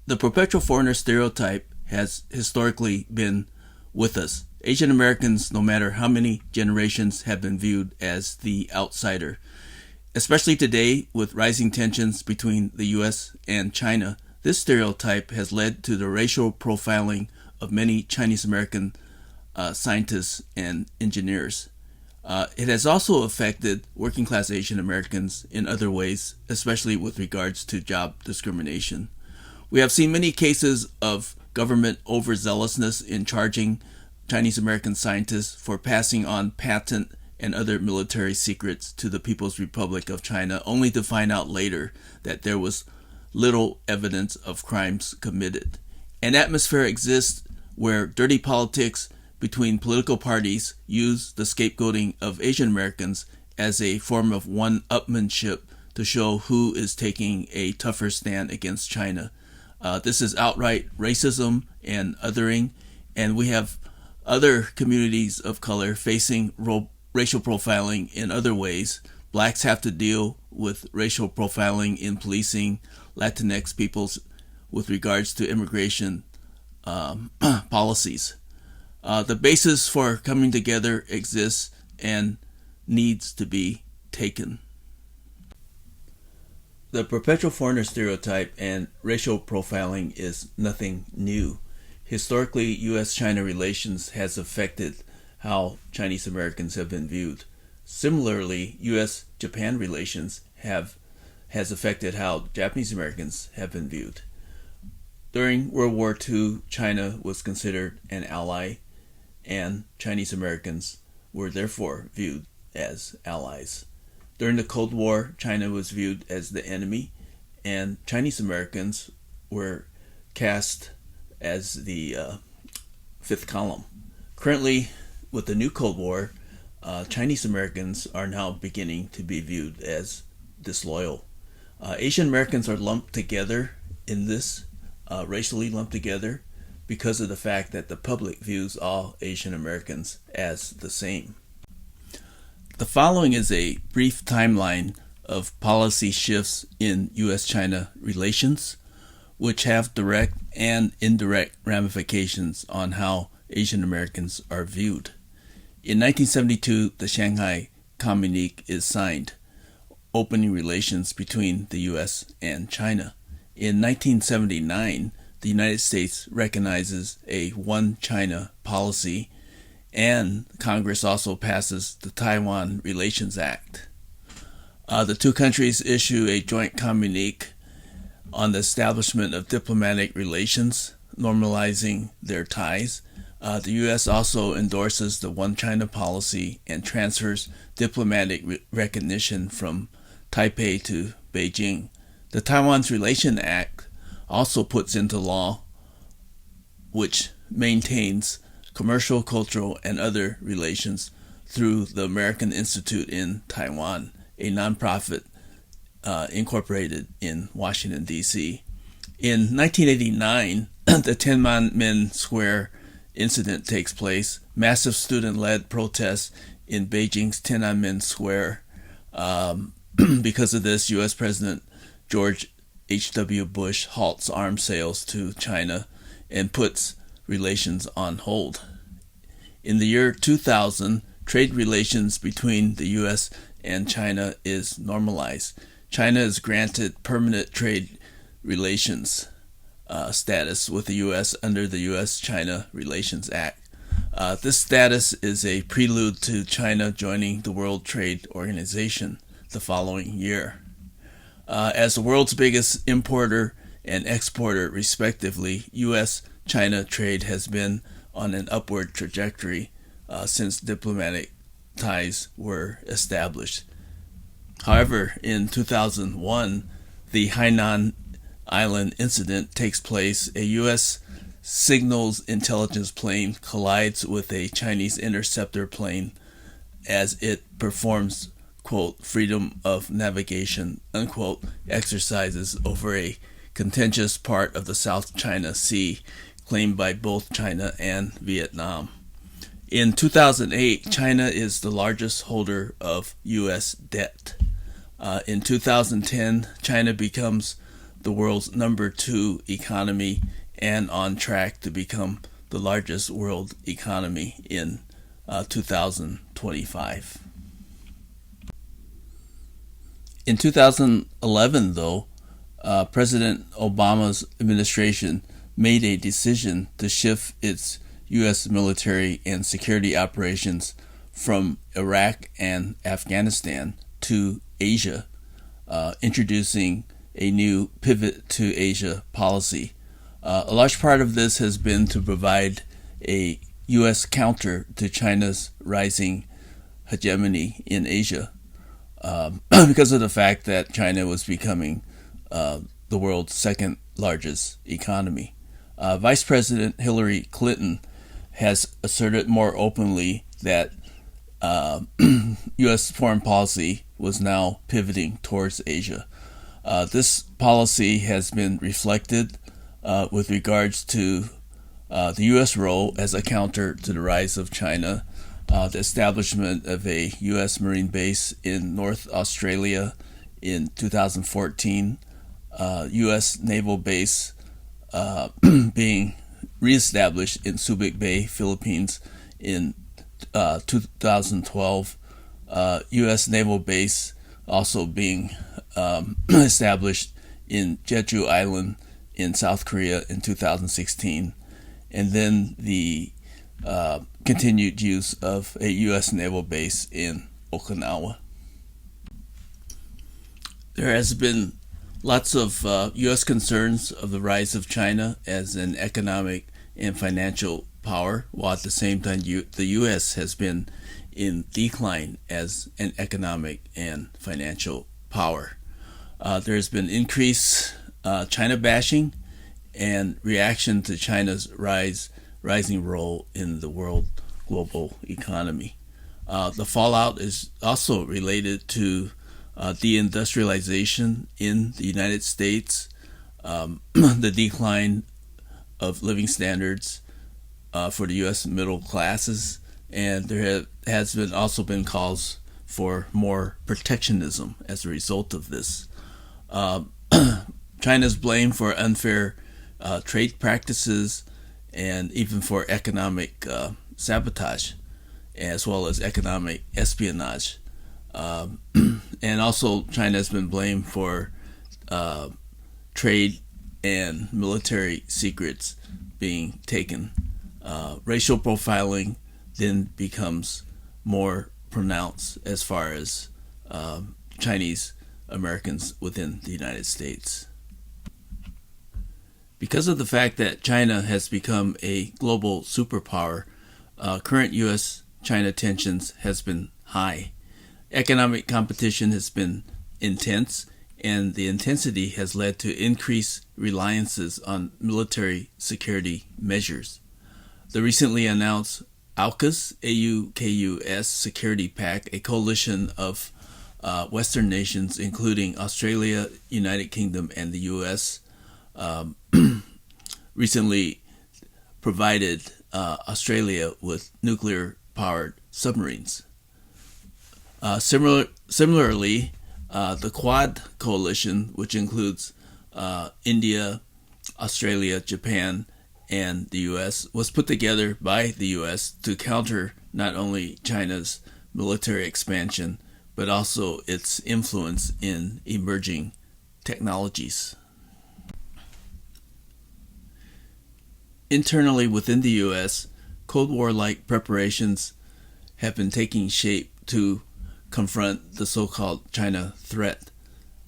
The perpetual foreigner stereotype has historically been with us. Asian Americans, no matter how many generations, have been viewed as the outsider. Especially today, with rising tensions between the U.S. and China, this stereotype has led to the racial profiling of many Chinese American scientists and engineers. It has also affected working class Asian Americans in other ways, especially with regards to job discrimination. We have seen many cases of government overzealousness in charging Chinese American scientists for passing on patent and other military secrets to the People's Republic of China, only to find out later that there was little evidence of crimes committed. An atmosphere exists where dirty politics between political parties use the scapegoating of Asian Americans as a form of one-upmanship to show who is taking a tougher stand against China. This is outright racism and othering, and we have other communities of color facing racial profiling in other ways. Blacks have to deal with racial profiling in policing, Latinx peoples with regards to immigration policies. The basis for coming together exists and needs to be taken. The perpetual foreigner stereotype and racial profiling is nothing new. Historically, U.S.-China relations has affected how Chinese Americans have been viewed. Similarly, U.S.-Japan relations has affected how Japanese Americans have been viewed. During World War II, China was considered an ally, and Chinese Americans were therefore viewed as allies. During the Cold War, China was viewed as the enemy, and Chinese Americans were cast as the fifth column. Currently, with the new Cold War, Chinese Americans are now beginning to be viewed as disloyal. Asian Americans are lumped together in this, racially lumped together, because of the fact that the public views all Asian Americans as the same. The following is a brief timeline of policy shifts in U.S.-China relations, which have direct and indirect ramifications on how Asian Americans are viewed. In 1972, the Shanghai Communique is signed, opening relations between the U.S. and China. In 1979, the United States recognizes a one China policy, and Congress also passes the Taiwan Relations Act. The two countries issue a joint communique on the establishment of diplomatic relations, normalizing their ties. The U.S. also endorses the One China policy and transfers diplomatic recognition from Taipei to Beijing. The Taiwan's Relation Act also puts into law, which maintains commercial, cultural, and other relations through the American Institute in Taiwan, a nonprofit incorporated in Washington, D.C. In 1989, the Tiananmen Square incident takes place. Massive student-led protests in Beijing's Tiananmen Square. Because of this, U.S. President George H.W. Bush halts arms sales to China and puts relations on hold. In the year 2000, trade relations between the U.S. and China is normalized. China is granted permanent trade relations status with the U.S. under the U.S.-China Relations Act. This status is a prelude to China joining the World Trade Organization the following year. As the world's biggest importer and exporter, respectively, U.S.-China trade has been on an upward trajectory since diplomatic ties were established. However, in 2001, the Hainan Island incident takes place. A U.S. signals intelligence plane collides with a Chinese interceptor plane as it performs, quote, freedom of navigation, unquote, exercises over a contentious part of the South China Sea claimed by both China and Vietnam. In 2008, China is the largest holder of U.S. debt. In 2010, China becomes the world's #2 economy and on track to become the largest world economy in 2025. In 2011, though, President Obama's administration made a decision to shift its U.S. military and security operations from Iraq and Afghanistan to Asia, introducing a new pivot to Asia policy. A large part of this has been to provide a U.S. counter to China's rising hegemony in Asia, because of the fact that China was becoming the world's second largest economy. Vice President Hillary Clinton has asserted more openly that U.S. foreign policy was now pivoting towards Asia. This policy has been reflected with regards to the U.S. role as a counter to the rise of China, the establishment of a U.S. Marine base in North Australia in 2014, U.S. naval base being reestablished in Subic Bay, Philippines in 2012, U.S. naval base also being established in Jeju Island in South Korea in 2016, and then the continued use of a U.S. naval base in Okinawa. There has been lots of U.S. concerns of the rise of China as an economic and financial power, while at the same time the U.S. has been in decline as an economic and financial power. There has been increased China bashing and reaction to China's rising role in the world global economy. The fallout is also related to deindustrialization in the United States, the decline of living standards for the U.S. middle classes, and there has been also been calls for more protectionism as a result of this. China's blamed for unfair trade practices and even for economic sabotage, as well as economic espionage. And also China has been blamed for trade and military secrets being taken. Racial profiling then becomes more pronounced as far as Chinese Americans within the United States. Because of the fact that China has become a global superpower, current U.S.-China tensions has been high. Economic competition has been intense, and the intensity has led to increased reliances on military security measures. The recently announced AUKUS, A-U-K-U-S Security Pact, a coalition of Western nations, including Australia, United Kingdom, and the U.S., recently provided Australia with nuclear-powered submarines. Similarly, the Quad coalition, which includes India, Australia, Japan, and the U.S., was put together by the U.S. to counter not only China's military expansion, but also its influence in emerging technologies. Internally within the U.S., Cold War-like preparations have been taking shape to confront the so-called China threat.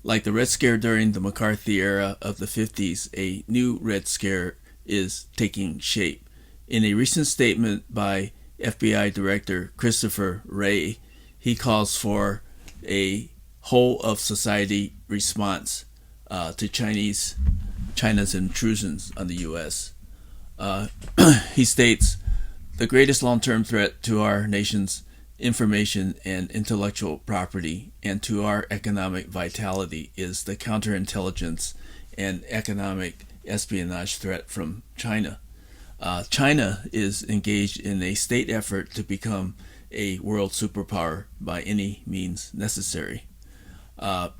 Like the Red Scare during the McCarthy era of the 50s, a new Red Scare is taking shape. In a recent statement by FBI Director Christopher Wray, he calls for a whole-of-society response to China's intrusions on the U.S. He states, "The greatest long-term threat to our nation's information and intellectual property and to our economic vitality is the counterintelligence and economic espionage threat from China. China is engaged in a state effort to become a world superpower by any means necessary."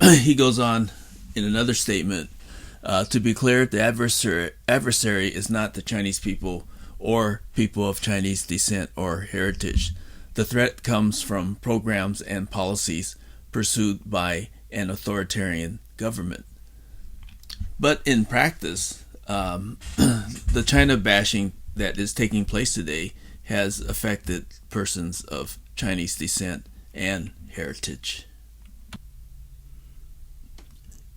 He goes on in another statement To be clear, the adversary is not the Chinese people or people of Chinese descent or heritage. The threat comes from programs and policies pursued by an authoritarian government. But in practice, the China bashing that is taking place today has affected persons of Chinese descent and heritage.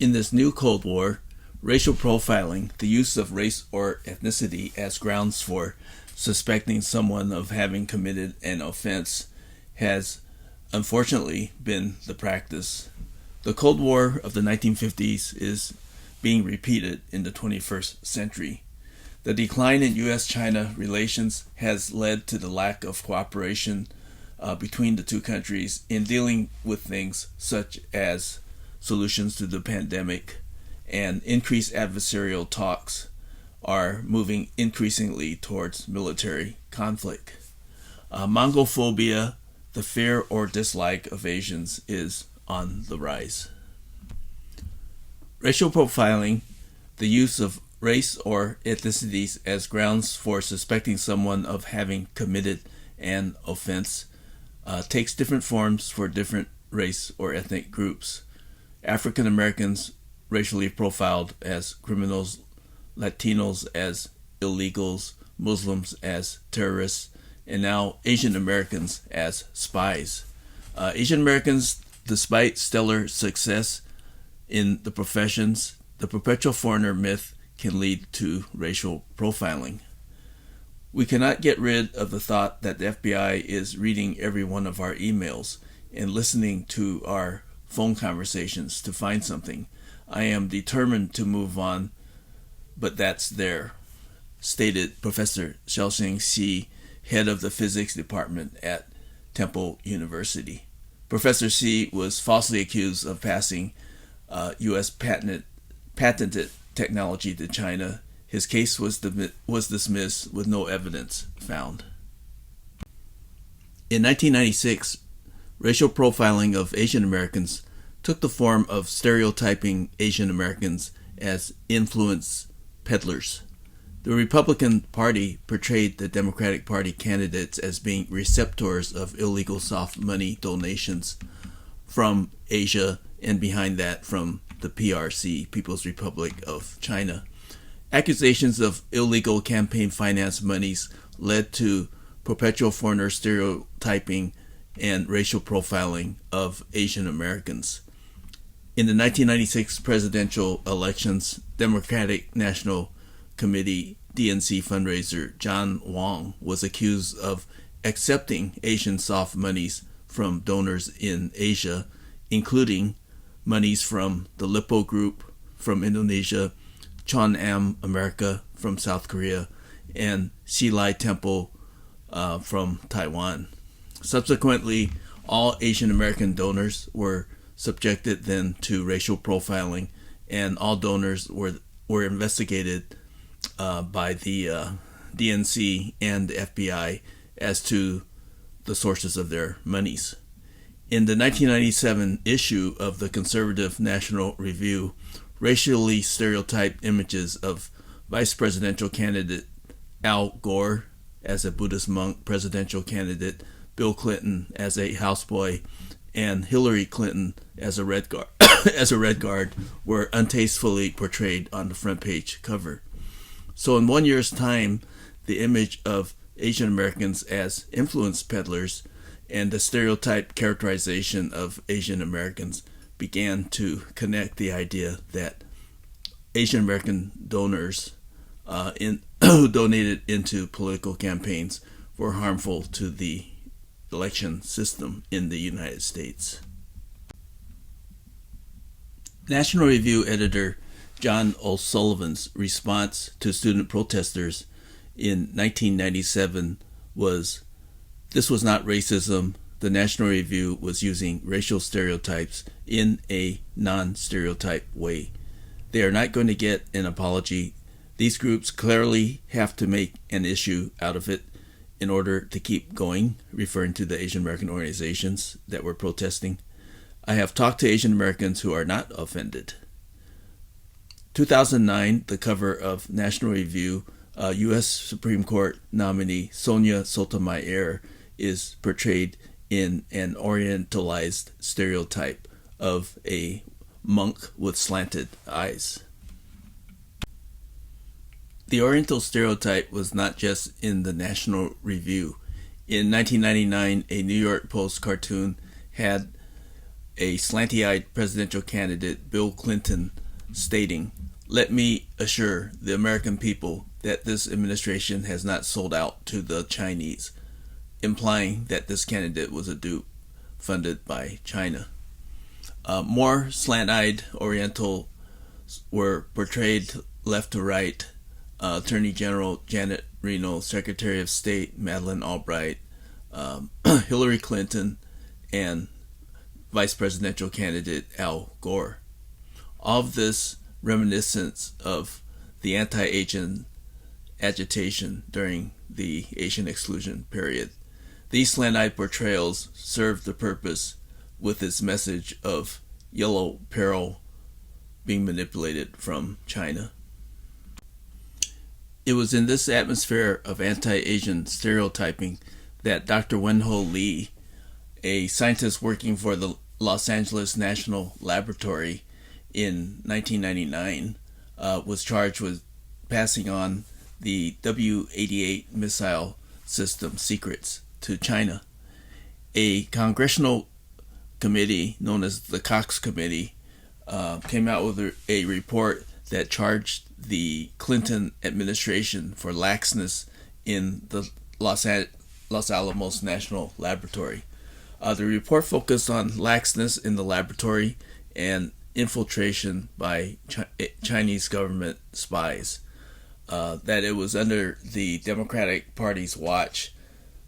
In this new Cold War, racial profiling, the use of race or ethnicity as grounds for suspecting someone of having committed an offense, has unfortunately been the practice. The Cold War of the 1950s is being repeated in the 21st century. The decline in U.S.-China relations has led to the lack of cooperation between the two countries in dealing with things such as solutions to the pandemic, and increased adversarial talks are moving increasingly towards military conflict. Mongophobia, the fear or dislike of Asians, is on the rise. Racial profiling, the use of race or ethnicities as grounds for suspecting someone of having committed an offense, takes different forms for different race or ethnic groups. African Americans racially profiled as criminals, Latinos as illegals, Muslims as terrorists, and now Asian Americans as spies. Asian Americans, despite stellar success in the professions, the perpetual foreigner myth can lead to racial profiling. We cannot get rid of the thought that the FBI is reading every one of our emails and listening to our phone conversations to find something. I am determined to move on, but that's there, stated Professor Joyce Xi, head of the physics department at Temple University. Professor Xi was falsely accused of passing U.S. patented technology to China. His case was dismissed with no evidence found. In 1996, racial profiling of Asian Americans took the form of stereotyping Asian Americans as influence peddlers. The Republican Party portrayed the Democratic Party candidates as being receptors of illegal soft money donations from Asia, and behind that from the PRC, People's Republic of China. Accusations of illegal campaign finance monies led to perpetual foreigner stereotyping and racial profiling of Asian Americans. In the 1996 presidential elections, Democratic National Committee DNC fundraiser John Wong was accused of accepting Asian soft monies from donors in Asia, including monies from the Lippo Group from Indonesia, Chon Am America from South Korea, and Xilai Temple from Taiwan. Subsequently, all Asian American donors were subjected then to racial profiling, and all donors were investigated by the DNC and the FBI as to the sources of their monies. In the 1997 issue of the Conservative National Review, racially stereotyped images of vice presidential candidate Al Gore as a Buddhist monk presidential candidate, Bill Clinton as a houseboy, and Hillary Clinton as a red guard were untastefully portrayed on the front page cover. So in 1 year's time, the image of Asian Americans as influence peddlers and the stereotype characterization of Asian Americans began to connect the idea that Asian American donors who donated into political campaigns were harmful to the election system in the United States. National Review editor John O'Sullivan's response to student protesters in 1997 was, "This was not racism. The National Review was using racial stereotypes in a non-stereotype way. They are not going to get an apology. These groups clearly have to make an issue out of it in order to keep going," referring to the Asian American organizations that were protesting. "I have talked to Asian Americans who are not offended." 2009, the cover of National Review, U.S. Supreme Court nominee Sonia Sotomayor is portrayed in an orientalized stereotype of a monk with slanted eyes. The Oriental stereotype was not just in the National Review. In 1999, a New York Post cartoon had a slanty-eyed presidential candidate, Bill Clinton, stating, "Let me assure the American people that this administration has not sold out to the Chinese," implying that this candidate was a dupe funded by China. More slant-eyed Orientals were portrayed left to right. Attorney General Janet Reno, Secretary of State Madeleine Albright, Hillary Clinton, and Vice Presidential candidate Al Gore. All of this reminiscent of the anti-Asian agitation during the Asian exclusion period. These slant-eyed portrayals served the purpose with its message of yellow peril being manipulated from China. It was in this atmosphere of anti-Asian stereotyping that Dr. Wenho Lee, a scientist working for the Los Angeles National Laboratory in 1999, was charged with passing on the W-88 missile system secrets to China. A congressional committee known as the Cox Committee came out with a report that charged the Clinton administration for laxness in the Los Alamos National Laboratory. The report focused on laxness in the laboratory and infiltration by Chinese government spies. That it was under the Democratic Party's watch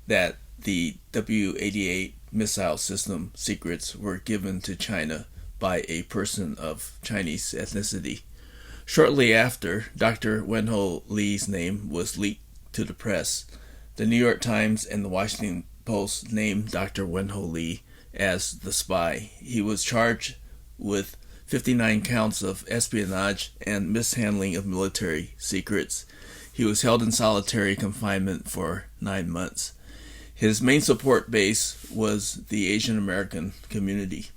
that the W-88 missile system secrets were given to China by a person of Chinese ethnicity. Shortly after, Dr. Wenho Lee's name was leaked to the press. The New York Times and the Washington Post named Dr. Wenho Lee as the spy. He was charged with 59 counts of espionage and mishandling of military secrets. He was held in solitary confinement for 9 months. His main support base was the Asian American community.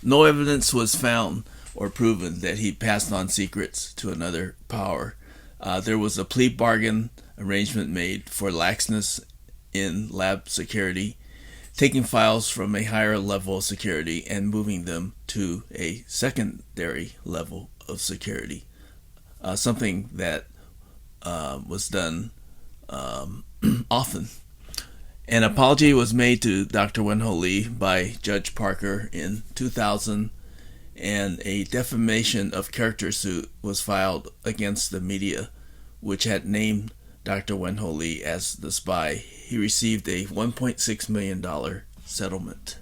No evidence was found or proven that he passed on secrets to another power. There was a plea bargain arrangement made for laxness in lab security, taking files from a higher level of security and moving them to a secondary level of security, something that was done often. An apology was made to Dr. Wenho Lee by Judge Parker in 2000, and a defamation of character suit was filed against the media, which had named Dr. Wenho Lee as the spy. He received a $1.6 million settlement.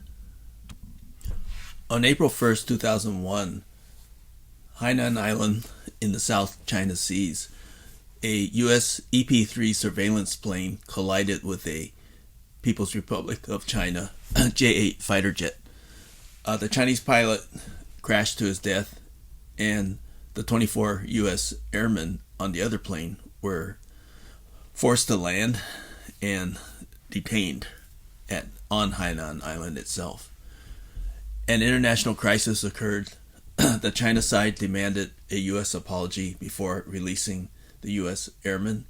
On April 1st, 2001, Hainan Island in the South China Seas, a U.S. EP-3 surveillance plane collided with a People's Republic of China J-8 fighter jet. The Chinese pilot crashed to his death, and the 24 U.S. airmen on the other plane were forced to land and detained on Hainan Island itself. An international crisis occurred. The China side demanded a U.S. apology before releasing the U.S. airmen.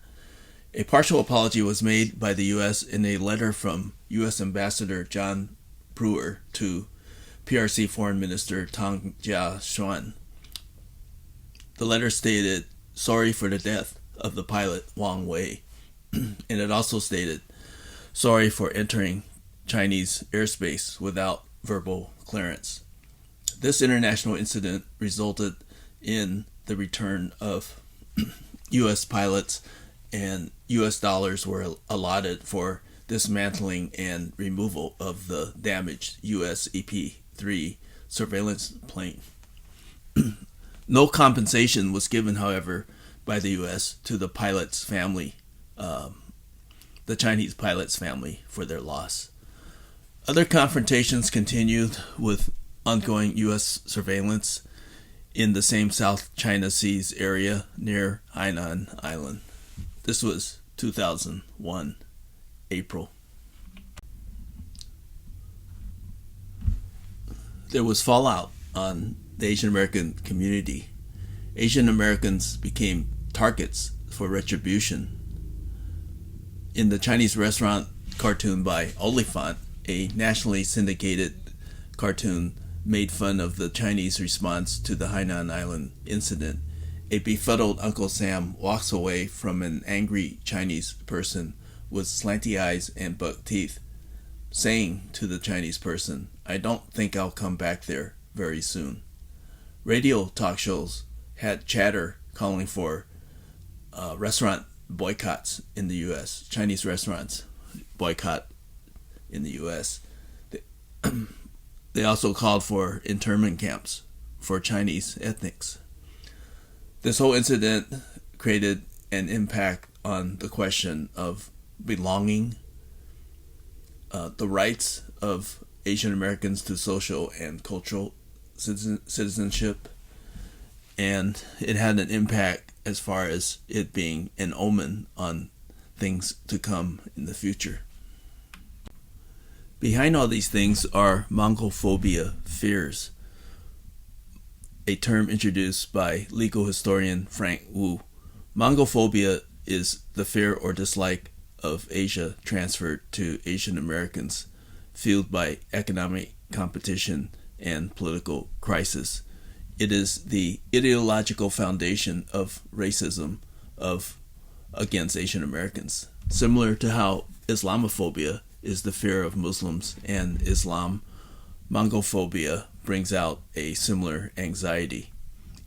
A partial apology was made by the U.S. in a letter from U.S. Ambassador John Brewer to PRC Foreign Minister Tang Jia-xuan. The letter stated, "Sorry for the death of the pilot Wang Wei," and it also stated, "Sorry for entering Chinese airspace without verbal clearance." This international incident resulted in the return of U.S. pilots, and U.S. dollars were allotted for dismantling and removal of the damaged U.S. EP-3 surveillance plane. No compensation was given, however, by the U.S. to the pilot's family, the Chinese pilot's family, for their loss. Other confrontations continued with ongoing U.S. surveillance. in the same South China Seas area near Hainan Island. This was 2001, April. There was fallout on the Asian American community. Asian Americans became targets for retribution. In the Chinese restaurant cartoon by Oliphant, a nationally syndicated cartoon made fun of the Chinese response to the Hainan Island incident. A befuddled Uncle Sam walks away from an angry Chinese person with slanty eyes and buck teeth, saying to the Chinese person, "I don't think I'll come back there very soon." Radio talk shows had chatter calling for restaurant boycotts in the U.S., Chinese restaurants boycott in the U.S. They also called for internment camps for Chinese ethnics. This whole incident created an impact on the question of belonging, the rights of Asian Americans to social and cultural citizenship, and it had an impact as far as it being an omen on things to come in the future. Behind all these things are Mongophobia fears, a term introduced by legal historian Frank Wu. Mongophobia is the fear or dislike of Asia transferred to Asian Americans, fueled by economic competition and political crisis. It is the ideological foundation of racism against Asian Americans. Similar to how Islamophobia is the fear of Muslims and Islam, Mongophobia brings out a similar anxiety.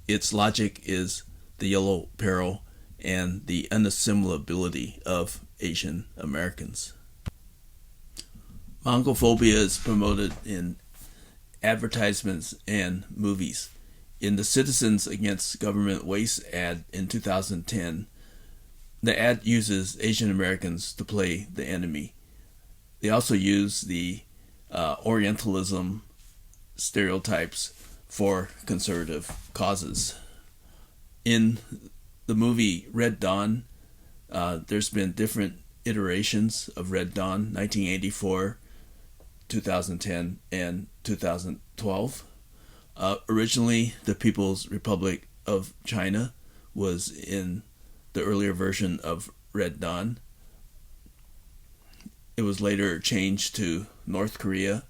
Its logic is the yellow peril and the unassimilability of Asian Americans. Mongophobia is promoted in advertisements and movies. In the Citizens Against Government Waste ad in 2010, the ad uses Asian Americans to play the enemy. They also use the Orientalism stereotypes for conservative causes. In the movie Red Dawn, there's been different iterations of Red Dawn, 1984, 2010, and 2012. Originally, the People's Republic of China was in the earlier version of Red Dawn. It was later changed to North Korea.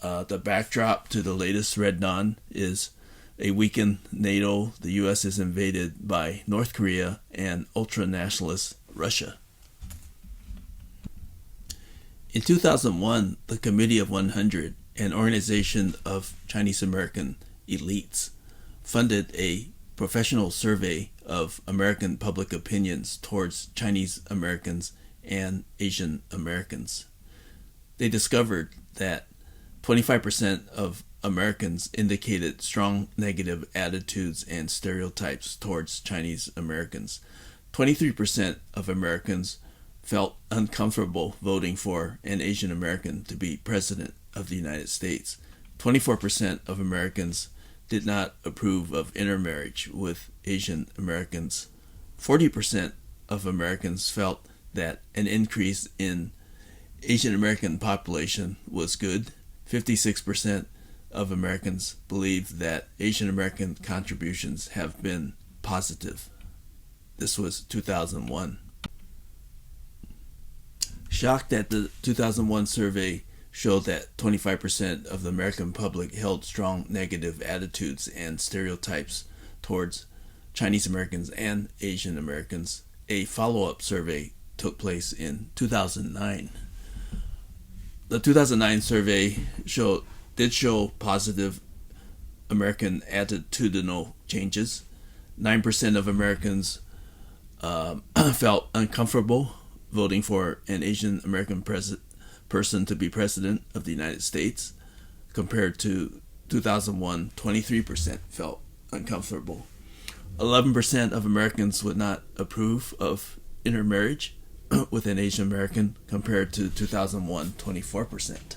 The backdrop to the latest Red Dawn is a weakened NATO. The U.S. is invaded by North Korea and ultra-nationalist Russia. In 2001, the Committee of 100, an organization of Chinese American elites, funded a professional survey of American public opinions towards Chinese Americans and Asian Americans. They discovered that 25% of Americans indicated strong negative attitudes and stereotypes towards Chinese Americans. 23% of Americans felt uncomfortable voting for an Asian American to be president of the United States. 24% of Americans did not approve of intermarriage with Asian Americans. 40% of Americans felt that an increase in Asian American population was good. 56% of Americans believe that Asian American contributions have been positive. This was 2001. Shocked that the 2001 survey showed that 25% of the American public held strong negative attitudes and stereotypes towards Chinese Americans and Asian Americans, a follow-up survey took place in 2009. The 2009 survey did show positive American attitudinal changes. 9% of Americans felt uncomfortable voting for an Asian American person to be president of the United States. Compared to 2001, 23% felt uncomfortable. 11% of Americans would not approve of intermarriage with an Asian American, compared to 2001, 24%.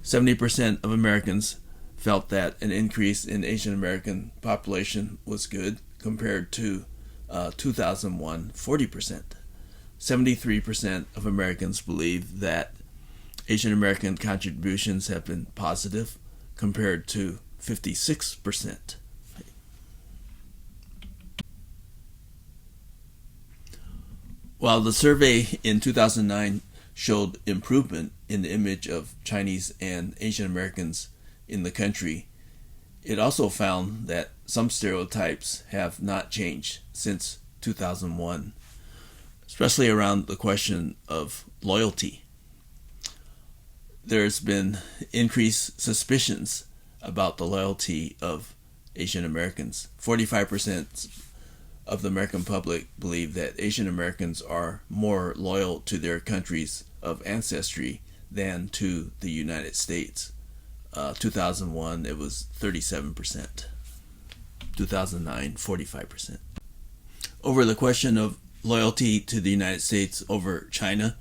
70% of Americans felt that an increase in Asian American population was good compared to 2001, 40%. 73% of Americans believe that Asian American contributions have been positive compared to 56%. While the survey in 2009 showed improvement in the image of Chinese and Asian Americans in the country, it also found that some stereotypes have not changed since 2001, especially around the question of loyalty. There's been increased suspicions about the loyalty of Asian Americans. 45% of the American public believe that Asian Americans are more loyal to their countries of ancestry than to the United States. 2001, it was 37%. 2009, 45%. Over the question of loyalty to the United States over China,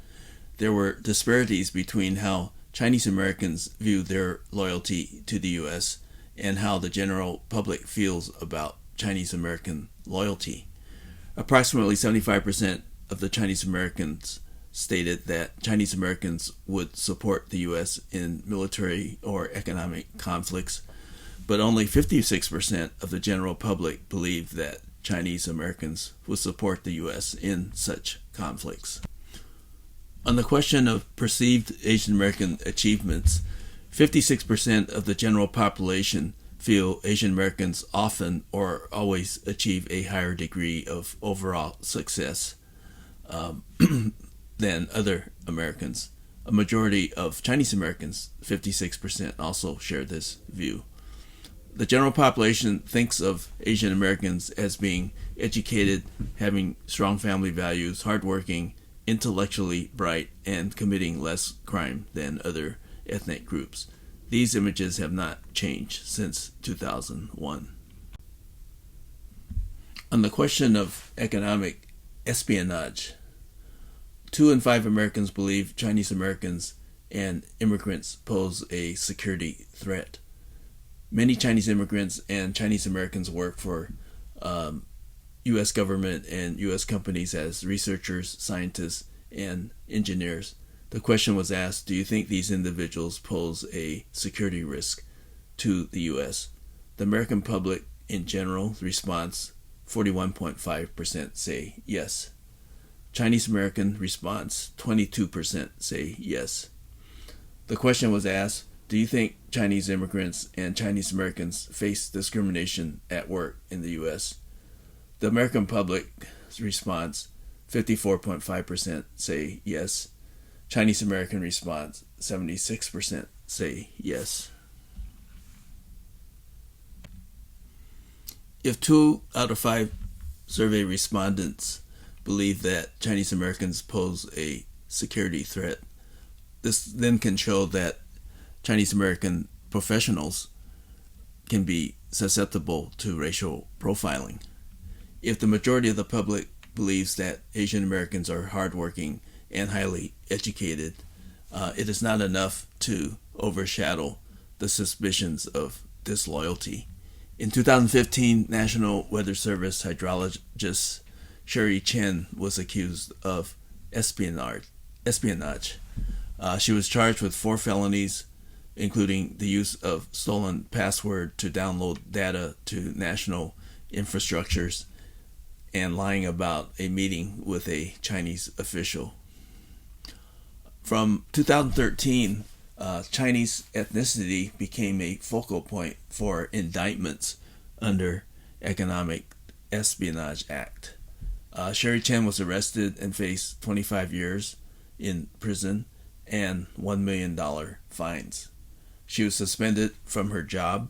there were disparities between how Chinese Americans view their loyalty to the U.S. and how the general public feels about Chinese American loyalty. Approximately 75% of the Chinese Americans stated that Chinese Americans would support the U.S. in military or economic conflicts, but only 56% of the general public believed that Chinese Americans would support the U.S. in such conflicts. On the question of perceived Asian American achievements, 56% of the general population feel Asian Americans often or always achieve a higher degree of overall success than other Americans. A majority of Chinese Americans, 56%, also share this view. The general population thinks of Asian Americans as being educated, having strong family values, hardworking, intellectually bright, and committing less crime than other ethnic groups. These images have not changed since 2001. On the question of economic espionage, 2 in 5 Americans believe Chinese Americans and immigrants pose a security threat. Many Chinese immigrants and Chinese Americans work for U.S. government and U.S. companies as researchers, scientists, and engineers. The question was asked, do you think these individuals pose a security risk to the U.S.? The American public in general response, 41.5% say yes. Chinese American response, 22% say yes. The question was asked, do you think Chinese immigrants and Chinese Americans face discrimination at work in the U.S.? The American public's response, 54.5% say yes. Chinese American response, 76% say yes. If 2 out of 5 survey respondents believe that Chinese Americans pose a security threat, this then can show that Chinese American professionals can be susceptible to racial profiling. If the majority of the public believes that Asian Americans are hardworking and highly educated, it is not enough to overshadow the suspicions of disloyalty. In 2015, National Weather Service hydrologist Sherry Chen was accused of espionage. She was charged with 4 felonies, including the use of stolen password to download data to national infrastructures and lying about a meeting with a Chinese official. From 2013, Chinese ethnicity became a focal point for indictments under Economic Espionage Act. Sherry Chen was arrested and faced 25 years in prison and $1 million fines. She was suspended from her job,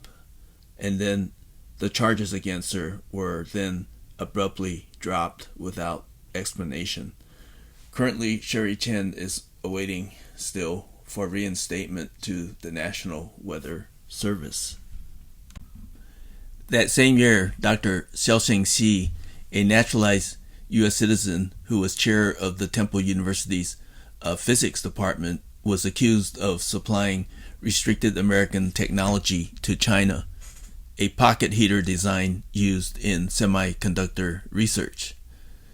and then the charges against her were then abruptly dropped without explanation. Currently, Sherry Chen is awaiting still for reinstatement to the National Weather Service. That same year, Dr. Joyce Xi, a naturalized U.S. citizen who was chair of the Temple University's physics department, was accused of supplying restricted American technology to China, a pocket heater design used in semiconductor research.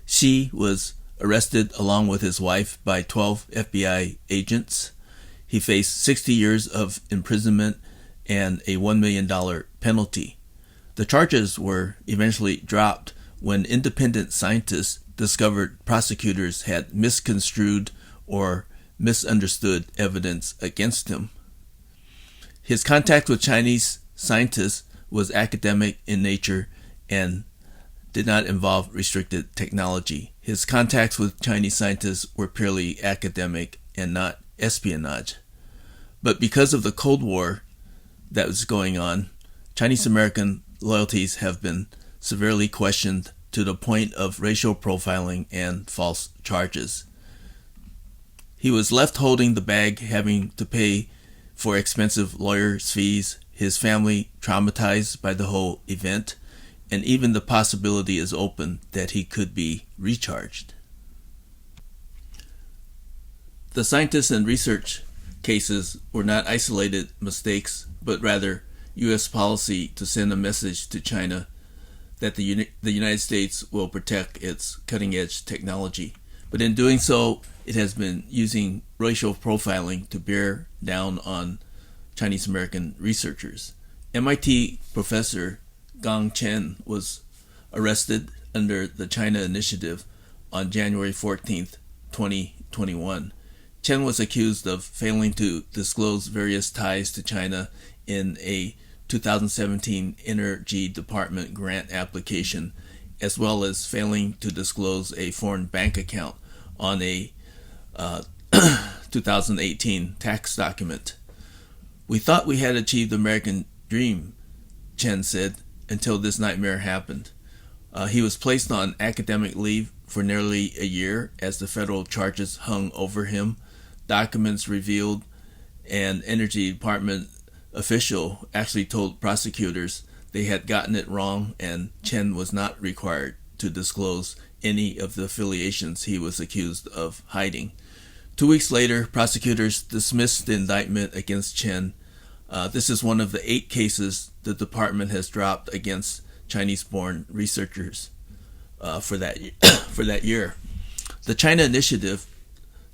Xi was arrested along with his wife by 12 FBI agents. He faced 60 years of imprisonment and a $1 million penalty. The charges were eventually dropped when independent scientists discovered prosecutors had misconstrued or misunderstood evidence against him. His contact with Chinese scientists was academic in nature and did not involve restricted technology. His contacts with Chinese scientists were purely academic and not espionage. But because of the Cold War that was going on, Chinese American loyalties have been severely questioned to the point of racial profiling and false charges. He was left holding the bag, having to pay for expensive lawyers' fees, his family traumatized by the whole event, and even the possibility is open that he could be recharged. The scientists and research cases were not isolated mistakes, but rather U.S. policy to send a message to China that the United States will protect its cutting-edge technology. But in doing so, it has been using racial profiling to bear down on Chinese American researchers. MIT professor Gang Chen was arrested under the China Initiative on January 14th, 2021. Chen was accused of failing to disclose various ties to China in a 2017 Energy Department grant application, as well as failing to disclose a foreign bank account on a 2018 tax document. "We thought we had achieved the American dream," Chen said, "until this nightmare happened." He was placed on academic leave for nearly a year as the federal charges hung over him. Documents revealed an Energy Department official actually told prosecutors they had gotten it wrong, and Chen was not required to disclose any of the affiliations he was accused of hiding. 2 weeks later, prosecutors dismissed the indictment against Chen. This is one of the 8 cases the department has dropped against Chinese-born researchers for that year. The China Initiative,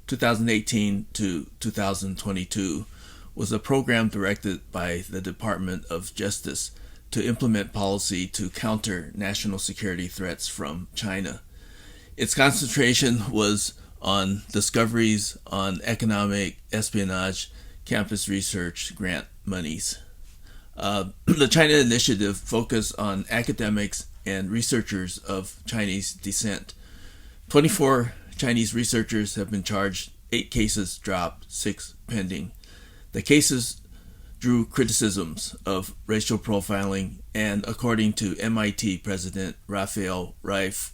2018 to 2022, was a program directed by the Department of Justice to implement policy to counter national security threats from China. Its concentration was on discoveries on economic espionage, campus research, grant monies. The China Initiative focused on academics and researchers of Chinese descent. 24 Chinese researchers have been charged, 8 cases dropped, 6 pending. The cases drew criticisms of racial profiling, and according to MIT President Raphael Reif,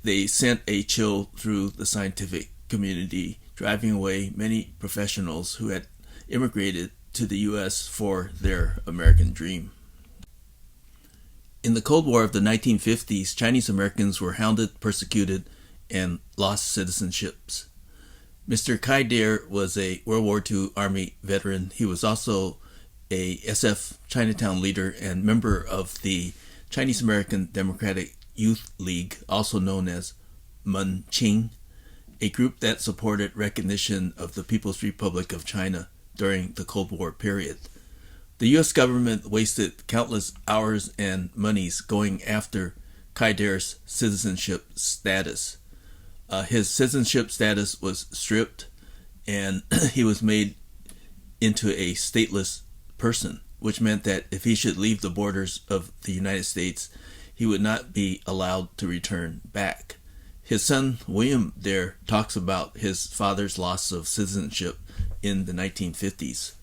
they sent a chill through the scientific community, driving away many professionals who had immigrated to the U.S. for their American dream. In the Cold War of the 1950s, Chinese Americans were hounded, persecuted, and lost citizenships. Mr. Kai Dare was a World War II Army veteran. He was also a SF Chinatown leader and member of the Chinese American Democratic Youth League, also known as Munqing, a group that supported recognition of the People's Republic of China during the Cold War period. The U.S. government wasted countless hours and monies going after Kai Dare's citizenship status. His citizenship status was stripped, and he was made into a stateless person, which meant that if he should leave the borders of the United States, he would not be allowed to return back. His son, William Dare, talks about his father's loss of citizenship in the 1950s.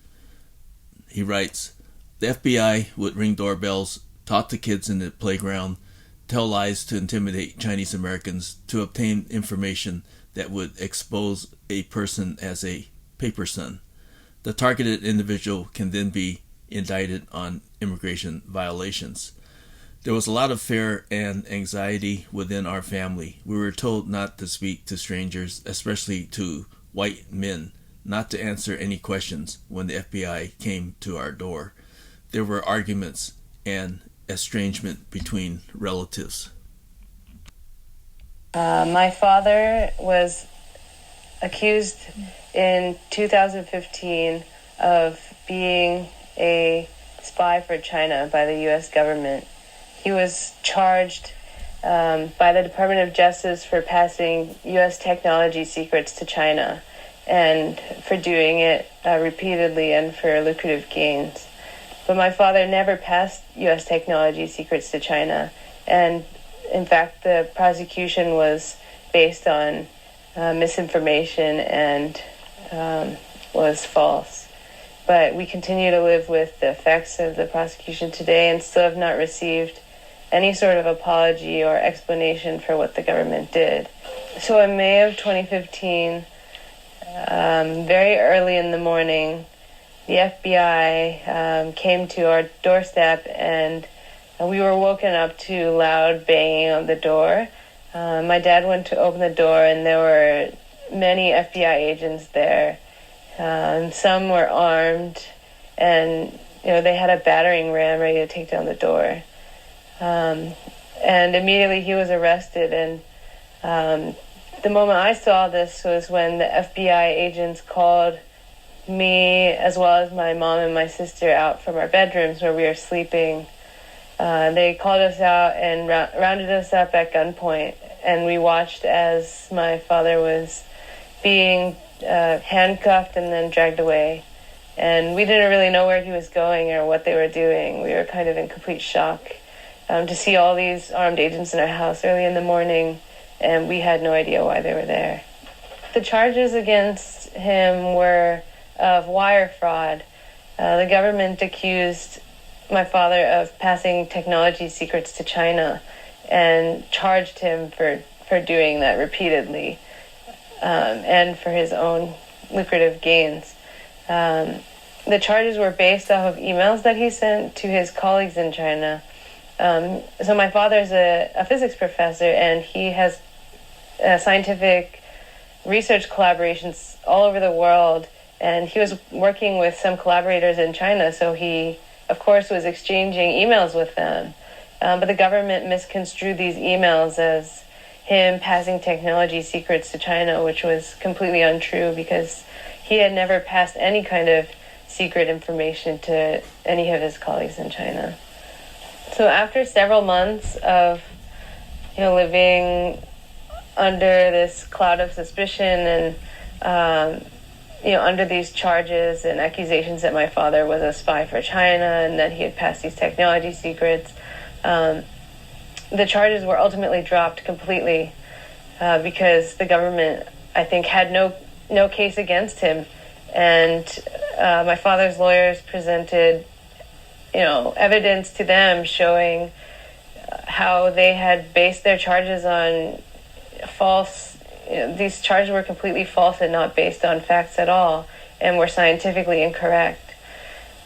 He writes, "The FBI would ring doorbells, talk to kids in the playground, tell lies to intimidate Chinese Americans to obtain information that would expose a person as a paper son. The targeted individual can then be indicted on immigration violations. There was a lot of fear and anxiety within our family. We were told not to speak to strangers, especially to white men, not to answer any questions when the FBI came to our door. There were arguments and estrangement between relatives. My father was accused in 2015 of being a spy for China by the U.S. government. He was charged by the Department of Justice for passing U.S. technology secrets to China and for doing it repeatedly and for lucrative gains. But my father never passed U.S. technology secrets to China, and in fact the prosecution was based on misinformation and was false. But we continue to live with the effects of the prosecution today and still have not received any sort of apology or explanation for what the government did. So in May of 2015, very early in the morning, the FBI came to our doorstep, and we were woken up to loud banging on the door. My dad went to open the door, and there were many FBI agents there. Some were armed, and they had a battering ram ready to take down the door. And immediately he was arrested, and the moment I saw this was when the FBI agents called me as well as my mom and my sister out from our bedrooms where we were sleeping. They called us out and rounded us up at gunpoint, and we watched as my father was being handcuffed and then dragged away. And we didn't really know where he was going or what they were doing. We were kind of in complete shock to see all these armed agents in our house early in the morning, and we had no idea why they were there. The charges against him were of wire fraud. The government accused my father of passing technology secrets to China and charged him for doing that repeatedly and for his own lucrative gains. The charges were based off of emails that he sent to his colleagues in China. So my father's a physics professor, and he has scientific research collaborations all over the world, and he was working with some collaborators in China, so he, of course, was exchanging emails with them. But the government misconstrued these emails as him passing technology secrets to China, which was completely untrue because he had never passed any kind of secret information to any of his colleagues in China. So after several months of living under this cloud of suspicion and under these charges and accusations that my father was a spy for China and that he had passed these technology secrets, the charges were ultimately dropped completely because the government, I think, had no case against him. And my father's lawyers presented, evidence to them showing how they had based their charges on false. These charges were completely false and not based on facts at all, and were scientifically incorrect.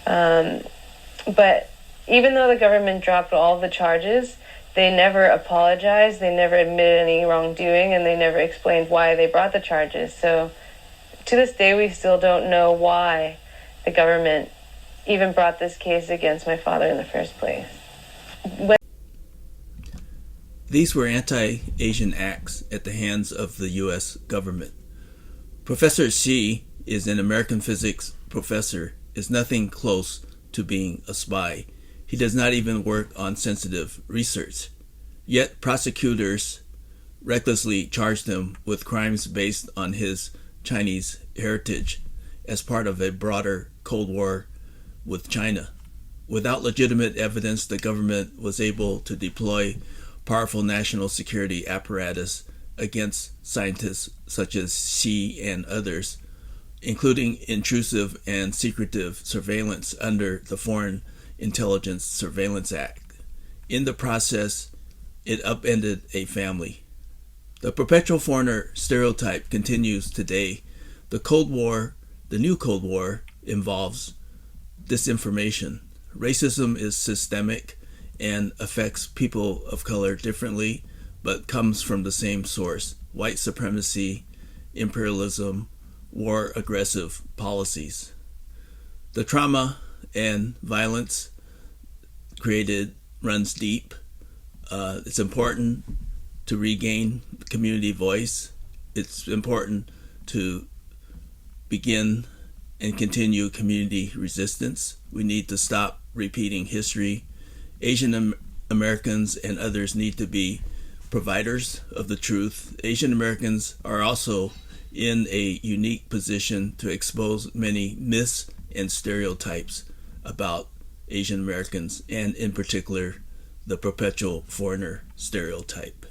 But even though the government dropped all of the charges, they never apologized, they never admitted any wrongdoing, and they never explained why they brought the charges. So to this day, we still don't know why the government even brought this case against my father in the first place. These were anti-Asian acts at the hands of the U.S. government. Professor Xi is an American physics professor, is nothing close to being a spy. He does not even work on sensitive research. Yet prosecutors recklessly charged him with crimes based on his Chinese heritage as part of a broader Cold War with China. Without legitimate evidence, the government was able to deploy powerful national security apparatus against scientists such as Xi and others, including intrusive and secretive surveillance under the Foreign Intelligence Surveillance Act. In the process, it upended a family. The perpetual foreigner stereotype continues today. The Cold War, the new Cold War, involves disinformation. Racism is systemic and affects people of color differently, but comes from the same source: white supremacy, imperialism, war aggressive policies. The trauma and violence created runs deep. It's important to regain community voice. It's important to begin and continue community resistance. We need to stop repeating history. Asian Americans and others need to be providers of the truth. Asian Americans are also in a unique position to expose many myths and stereotypes about Asian Americans, and in particular, the perpetual foreigner stereotype.